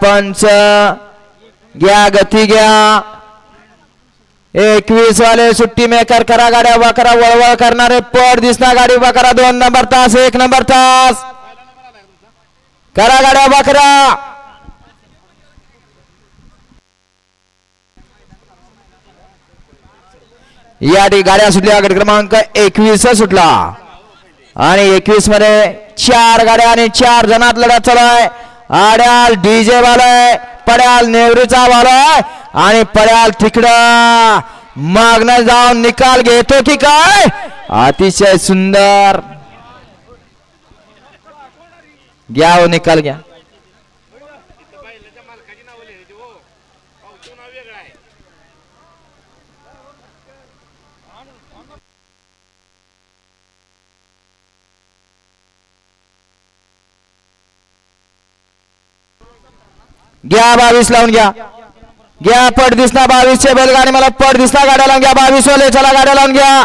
पंच घ्या गती घ्या 21 वाले सुट्टी मेकर करा गाड्या बकरा वळवळ करणारे पड दिसना गाडी बकरा 2 नंबर तास 1 नंबर तास करा गाड्या बकरा या गाड्या सुटल्या गट क्रमांक 21 सुटला आणि 21 मध्ये 4 गाड्या आणि 4 जणात लढत चालू आहे आड्याल डीजे वालाय पड्याल नेवरीचा वालाय आणि पड्याल तिकडं मागणं जाऊन निकाल घेतो की काय अतिशय सुंदर घ्या हो निकाल घ्या घ्या 22 लावून घ्या घ्या पट दिसना 22 चे बैलगाडी मला पट दिसना गाड्या लावून घ्या 22 वाले चला गाड्या लावून घ्या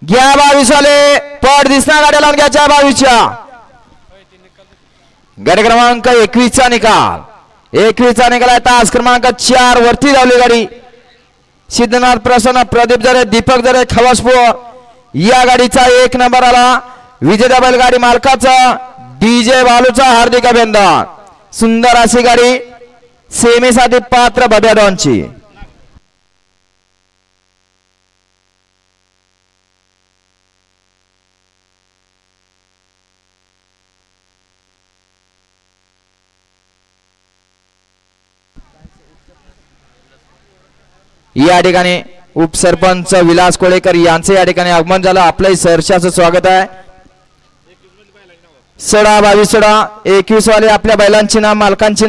घ्या 22 वाले पट दिसना गाड्या लावून घ्या 22 च्या गाडी क्रमांक 21 चा निकाल 21 चा निकाल आहे तास क्रमांक 4 वरती धावली गाडी सिद्धनाथ प्रसन्न प्रदीप जरे दीपक जरे खवासपूर या गाडीचा 1 नंबर आला विजेता बैलगाडी मालकाचा डीजे बालूचा हार्दिक अभिनंदन सुंदर अशी गाडी सेमीसाठी पात्र बद्याडॉनची या ठिकाणी उपसरपंच विलास कोळेकर यांचे या ठिकाणी आगमन झालं आपलंही सहर्षाचं स्वागत आहे 16 22 16 21 वाले आपल्या बैलांची नाव मालकांची